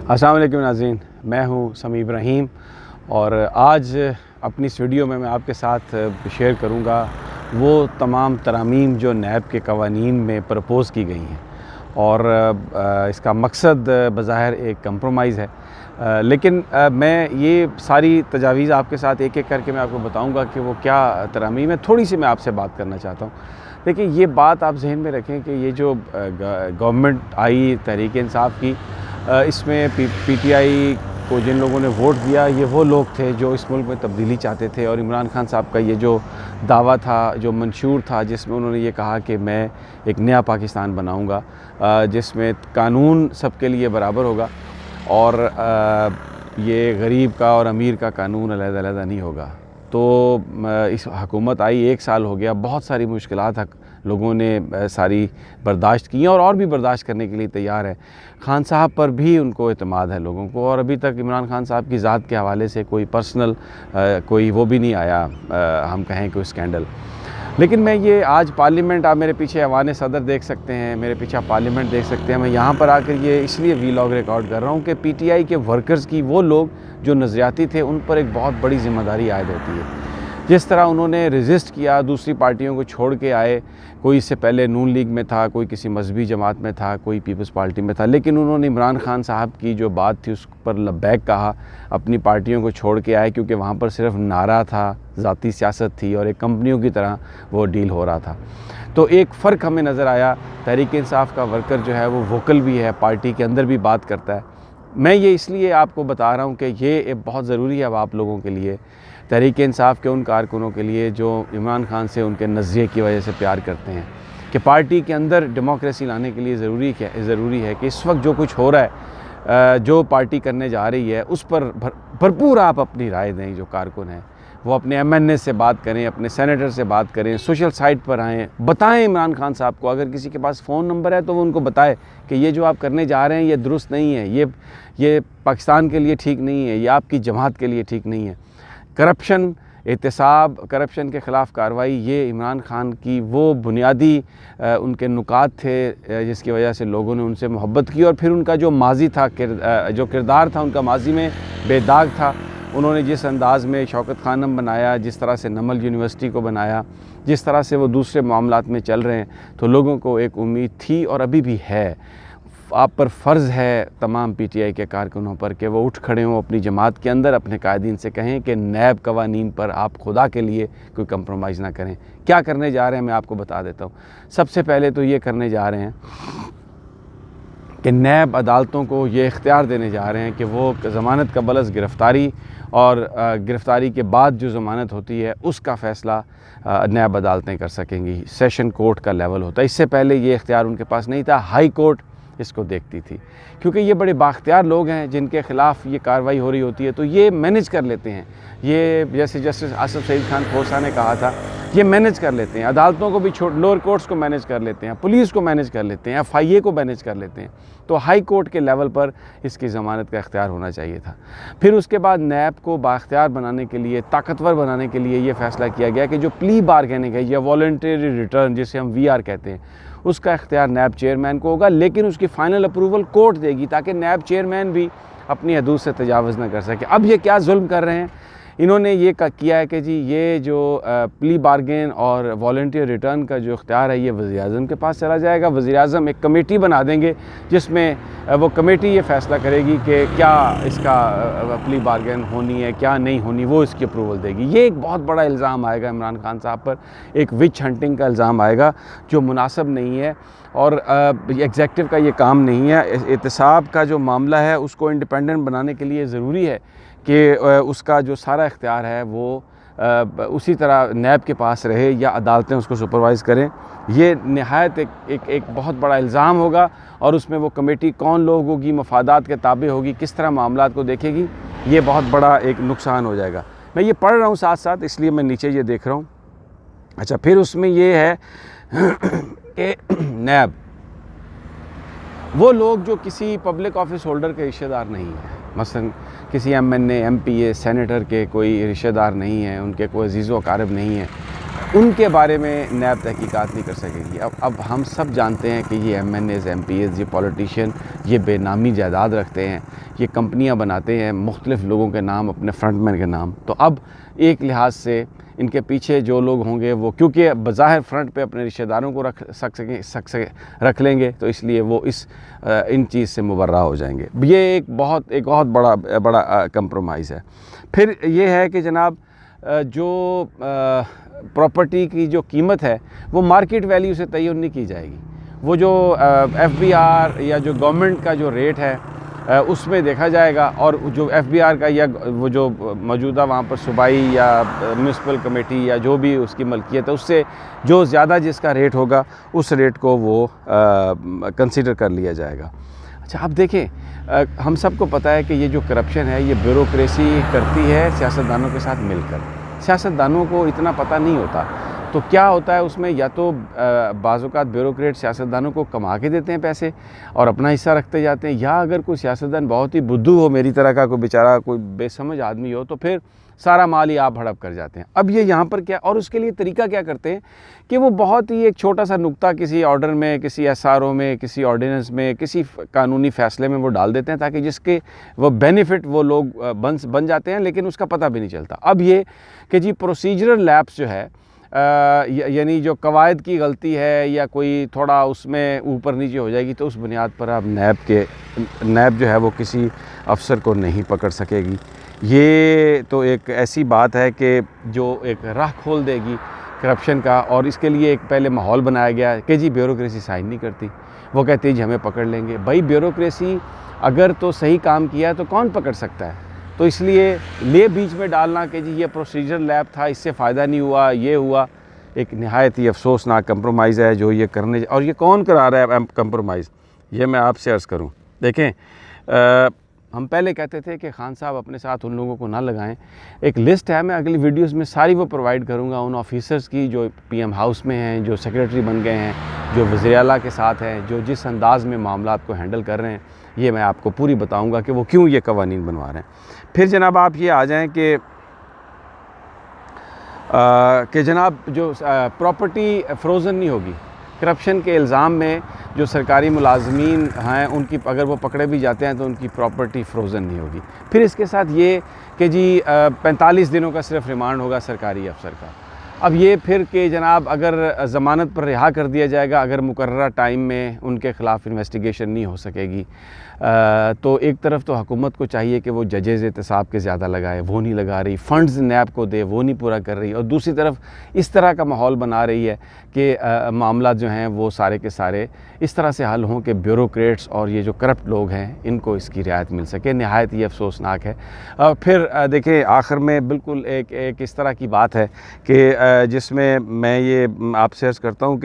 السلام علیکم ناظرین، میں ہوں سمیع ابراہیم اور آج اپنی اس ویڈیو میں آپ کے ساتھ شیئر کروں گا وہ تمام ترامیم جو نیب کے قوانین میں پرپوز کی گئی ہیں اور اس کا مقصد بظاہر ایک کمپرومائز ہے، لیکن میں یہ ساری تجاویز آپ کے ساتھ ایک ایک کر کے میں آپ کو بتاؤں گا کہ وہ کیا ترامیم ہے۔ تھوڑی سی میں آپ سے بات کرنا چاہتا ہوں۔ دیکھیں، یہ بات آپ ذہن میں رکھیں کہ یہ جو گورنمنٹ آئی تحریک انصاف کی، اس میں پی ٹی آئی کو جن لوگوں نے ووٹ دیا یہ وہ لوگ تھے جو اس ملک میں تبدیلی چاہتے تھے، اور عمران خان صاحب کا یہ جو دعویٰ تھا، جو منشور تھا، جس میں انہوں نے یہ کہا کہ میں ایک نیا پاکستان بناؤں گا جس میں قانون سب کے لیے برابر ہوگا اور یہ غریب کا اور امیر کا قانون علیحدہ علیحدہ نہیں ہوگا۔ تو اس حکومت آئی 1 سال ہو گیا، بہت ساری مشکلات لوگوں نے ساری برداشت کی ہیں اور بھی برداشت کرنے کے لیے تیار ہے۔ خان صاحب پر بھی ان کو اعتماد ہے لوگوں کو، اور ابھی تک عمران خان صاحب کی ذات کے حوالے سے کوئی پرسنل کوئی وہ بھی نہیں آیا، ہم کہیں کوئی اسکینڈل۔ لیکن میں یہ آج پارلیمنٹ، آپ میرے پیچھے ایوان صدر دیکھ سکتے ہیں، میرے پیچھے آپ پارلیمنٹ دیکھ سکتے ہیں، میں یہاں پر آ کر یہ اس لیے ویلاگ ریکارڈ کر رہا ہوں کہ پی ٹی آئی کے ورکرز کی وہ لوگ جو نظریاتی تھے ان پر ایک بہت بڑی ذمہ داری عائد ہوتی ہے۔ جس طرح انہوں نے ریزسٹ کیا، دوسری پارٹیوں کو چھوڑ کے آئے، کوئی اس سے پہلے نون لیگ میں تھا، کوئی کسی مذہبی جماعت میں تھا، کوئی پیپلز پارٹی میں تھا، لیکن انہوں نے عمران خان صاحب کی جو بات تھی اس پر لبیک کہا، اپنی پارٹیوں کو چھوڑ کے آئے، کیونکہ وہاں پر صرف نعرہ تھا، ذاتی سیاست تھی اور ایک کمپنیوں کی طرح وہ ڈیل ہو رہا تھا۔ تو ایک فرق ہمیں نظر آیا، تحریک انصاف کا ورکر جو ہے وہ ووکل بھی ہے، پارٹی کے اندر بھی بات کرتا ہے۔ میں یہ اس لیے آپ کو بتا رہا ہوں کہ یہ بہت ضروری ہے اب آپ لوگوں کے لیے، تحریک انصاف کے ان کارکنوں کے لیے جو عمران خان سے ان کے نظریے کی وجہ سے پیار کرتے ہیں، کہ پارٹی کے اندر ڈیموکریسی لانے کے لیے ضروری ہے کہ اس وقت جو کچھ ہو رہا ہے، جو پارٹی کرنے جا رہی ہے، اس پر بھرپور آپ اپنی رائے دیں۔ جو کارکن ہیں وہ اپنے ایم این اے سے بات کریں، اپنے سینیٹر سے بات کریں، سوشل سائٹ پر آئیں، بتائیں عمران خان صاحب کو، اگر کسی کے پاس فون نمبر ہے تو وہ ان کو بتائے کہ یہ جو آپ کرنے جا رہے ہیں یہ درست نہیں ہے، یہ پاکستان کے لیے ٹھیک نہیں ہے، یہ آپ کی جماعت کے لیے ٹھیک نہیں ہے۔ کرپشن، احتساب، کرپشن کے خلاف کارروائی، یہ عمران خان کی وہ بنیادی ان کے نکات تھے جس کی وجہ سے لوگوں نے ان سے محبت کی، اور پھر ان کا جو ماضی تھا، جو کردار تھا ان کا ماضی میں بے داغ تھا۔ انہوں نے جس انداز میں شوکت خانم بنایا، جس طرح سے نمل یونیورسٹی کو بنایا، جس طرح سے وہ دوسرے معاملات میں چل رہے ہیں، تو لوگوں کو ایک امید تھی اور ابھی بھی ہے۔ آپ پر فرض ہے تمام پی ٹی آئی کے کارکنوں پر کہ وہ اٹھ کھڑے ہوں، اپنی جماعت کے اندر اپنے قائدین سے کہیں کہ نیب قوانین پر آپ خدا کے لیے کوئی کمپرومائز نہ کریں۔ کیا کرنے جا رہے ہیں میں آپ کو بتا دیتا ہوں۔ سب سے پہلے تو یہ کرنے جا رہے ہیں کہ نیب عدالتوں کو یہ اختیار دینے جا رہے ہیں کہ وہ ضمانت کا بلس گرفتاری اور گرفتاری کے بعد جو ضمانت ہوتی ہے اس کا فیصلہ نیب عدالتیں کر سکیں گی۔ سیشن کورٹ کا لیول ہوتا ہے، اس سے پہلے یہ اختیار ان کے پاس نہیں تھا، ہائی کورٹ اس کو دیکھتی تھی، کیونکہ یہ بڑے بااختیار لوگ ہیں جن کے خلاف یہ کارروائی ہو رہی ہوتی ہے، تو یہ مینج کر لیتے ہیں۔ یہ جیسے جسٹس آصف سعید خان کھوسہ نے کہا تھا، یہ مینج کر لیتے ہیں، عدالتوں کو بھی لوور کورٹس کو مینج کر لیتے ہیں، پولیس کو مینج کر لیتے ہیں، ایف آئی اے کو مینج کر لیتے ہیں۔ تو ہائی کورٹ کے لیول پر اس کی ضمانت کا اختیار ہونا چاہیے تھا۔ پھر اس کے بعد نیب کو بااختیار بنانے کے لیے، طاقتور بنانے کے لیے یہ فیصلہ کیا گیا کہ جو پلی بارگیننگ ہے یا والنٹری ریٹرن جسے ہم وی آر کہتے ہیں، اس کا اختیار نیب چیئرمین کو ہوگا، لیکن اس کی فائنل اپروول کورٹ دے گی تاکہ نیب چیئرمین بھی اپنی حدود سے تجاوز نہ کر سکے۔ اب یہ کیا ظلم کر رہے ہیں؟ انہوں نے یہ کیا ہے کہ جی یہ جو پلی بارگین اور والنٹیئر ریٹرن کا جو اختیار ہے یہ وزیر اعظم کے پاس چلا جائے گا۔ وزیر اعظم ایک کمیٹی بنا دیں گے جس میں وہ کمیٹی یہ فیصلہ کرے گی کہ کیا اس کا پلی بارگین ہونی ہے، کیا نہیں ہونی، وہ اس کی اپروول دے گی۔ یہ ایک بہت بڑا الزام آئے گا عمران خان صاحب پر، ایک وچ ہنٹنگ کا الزام آئے گا جو مناسب نہیں ہے، اور ایگزیکٹو کا یہ کام نہیں ہے۔ احتساب کا جو معاملہ ہے اس کو انڈیپینڈنٹ بنانے کے لیے ضروری ہے کہ اس کا جو سارا اختیار ہے وہ اسی طرح نیب کے پاس رہے یا عدالتیں اس کو سپروائز کریں۔ یہ نہایت ایک بہت بڑا الزام ہوگا، اور اس میں وہ کمیٹی کون لوگ ہوگی، مفادات کے تابع ہوگی، کس طرح معاملات کو دیکھے گی، یہ بہت بڑا ایک نقصان ہو جائے گا۔ میں یہ پڑھ رہا ہوں ساتھ ساتھ، اس لیے میں نیچے یہ دیکھ رہا ہوں۔ اچھا، پھر اس میں یہ ہے کہ نیب وہ لوگ جو کسی پبلک آفس ہولڈر کے رشتہ دار نہیں ہیں، مثلا کسی ایم این اے، ایم پی اے، سینیٹر کے کوئی رشتہ دار نہیں ہیں، ان کے کوئی عزیز و اقارب نہیں ہیں، ان کے بارے میں نیب تحقیقات نہیں کر سکے گی۔ اب ہم سب جانتے ہیں کہ یہ MNAs, MPAs, یہ پولیٹیشین، یہ بے نامی جائیداد رکھتے ہیں، یہ کمپنیاں بناتے ہیں مختلف لوگوں کے نام، اپنے فرنٹ مین کے نام. تو اب ایک لحاظ سے ان کے پیچھے جو لوگ ہوں گے وہ کیونکہ بظاہر فرنٹ پہ اپنے رشتہ داروں کو رکھ لیں گے، تو اس لیے وہ ان چیز سے مبرہ ہو جائیں گے. یہ ایک بہت بڑا کمپرومائز ہے. پھر یہ ہے کہ جناب جو پراپرٹی کی جو قیمت ہے وہ مارکیٹ ویلیو سے تعین نہیں کی جائے گی. وہ جو FBR یا جو گورنمنٹ کا جو ریٹ ہے اس میں دیکھا جائے گا، اور جو FBR کا یا وہ جو موجودہ وہاں پر صوبائی یا میونسپل کمیٹی یا جو بھی اس کی ملکیت ہے اس سے جو زیادہ جس کا ریٹ ہوگا اس ریٹ کو وہ کنسیڈر کر لیا جائے گا. اچھا اب دیکھیں، ہم سب کو پتہ ہے کہ یہ جو کرپشن ہے یہ بیوروکریسی کرتی ہے سیاستدانوں کے ساتھ مل کر. سیاستدانوں کو اتنا پتہ نہیں ہوتا. تو کیا ہوتا ہے اس میں، یا تو بعض اوقات بیوروکریٹ سیاستدانوں کو کما کے دیتے ہیں پیسے اور اپنا حصہ رکھتے جاتے ہیں، یا اگر کوئی سیاستدان بہت ہی بدھو ہو، میری طرح کا کوئی بیچارہ کوئی بے سمجھ آدمی ہو، تو پھر سارا مال ہی آپ ہڑپ کر جاتے ہیں. اب یہ یہاں پر کیا، اور اس کے لیے طریقہ کیا کرتے ہیں کہ وہ بہت ہی ایک چھوٹا سا نقطہ کسی آرڈر میں، کسی SRO میں، کسی آرڈیننس میں، کسی قانونی فیصلے میں وہ ڈال دیتے ہیں تاکہ جس کے وہ بینیفٹ وہ لوگ بن جاتے ہیں، لیکن اس کا پتہ بھی نہیں چلتا. اب یہ کہ جی پروسیجرل لیپس جو ہے، یعنی جو قواعد کی غلطی ہے یا کوئی تھوڑا اس میں اوپر نیچے ہو جائے گی، تو اس بنیاد پر اب نیب جو ہے وہ کسی افسر کو نہیں پکڑ سکے گی. یہ تو ایک ایسی بات ہے کہ جو ایک راہ کھول دے گی کرپشن کا. اور اس کے لیے ایک پہلے ماحول بنایا گیا کہ جی بیوروکریسی سائن نہیں کرتی، وہ کہتے ہیں جی ہمیں پکڑ لیں گے. بھائی بیوروکریسی اگر تو صحیح کام کیا تو کون پکڑ سکتا ہے؟ تو اس لیے بیچ میں ڈالنا کہ جی یہ پروسیجر لیب تھا، اس سے فائدہ نہیں ہوا، یہ ہوا، ایک نہایت ہی افسوسناک کمپرومائز ہے جو یہ کرنے. اور یہ کون کرا رہا ہے کمپرومائز؟ یہ میں آپ سے عرض کروں. دیکھیں، ہم پہلے کہتے تھے کہ خان صاحب اپنے ساتھ ان لوگوں کو نہ لگائیں. ایک لسٹ ہے، میں اگلی ویڈیوز میں ساری وہ پرووائڈ کروں گا ان آفیسرز کی جو PM ہاؤس میں ہیں، جو سیکریٹری بن گئے ہیں، جو وزیر اعلیٰ کے ساتھ ہیں، جو جس انداز میں معاملات کو ہینڈل کر رہے ہیں. یہ میں آپ کو پوری بتاؤں گا کہ وہ کیوں یہ قوانین بنوا رہے ہیں. پھر جناب آپ یہ آ جائیں کہ جناب جو پراپرٹی فروزن نہیں ہوگی. کرپشن کے الزام میں جو سرکاری ملازمین ہیں ان کی اگر وہ پکڑے بھی جاتے ہیں تو ان کی پراپرٹی فروزن نہیں ہوگی. پھر اس کے ساتھ یہ کہ جی 45 دنوں کا صرف ریمانڈ ہوگا سرکاری افسر کا. اب یہ پھر کہ جناب اگر ضمانت پر رہا کر دیا جائے گا اگر مقررہ ٹائم میں ان کے خلاف انویسٹیگیشن نہیں ہو سکے گی، تو ایک طرف تو حکومت کو چاہیے کہ وہ ججز احتساب کے زیادہ لگائے، وہ نہیں لگا رہی. فنڈز نیب کو دے، وہ نہیں پورا کر رہی. اور دوسری طرف اس طرح کا ماحول بنا رہی ہے کہ معاملات جو ہیں وہ سارے کے سارے اس طرح سے حل ہوں کہ بیوروکریٹس اور یہ جو کرپٹ لوگ ہیں ان کو اس کی رعایت مل سکے. نہایت یہ افسوسناک ہے. پھر دیکھیں آخر میں بالکل ایک اس طرح کی بات ہے کہ جس میں یہ آپ سے عرض کرتا ہوں کہ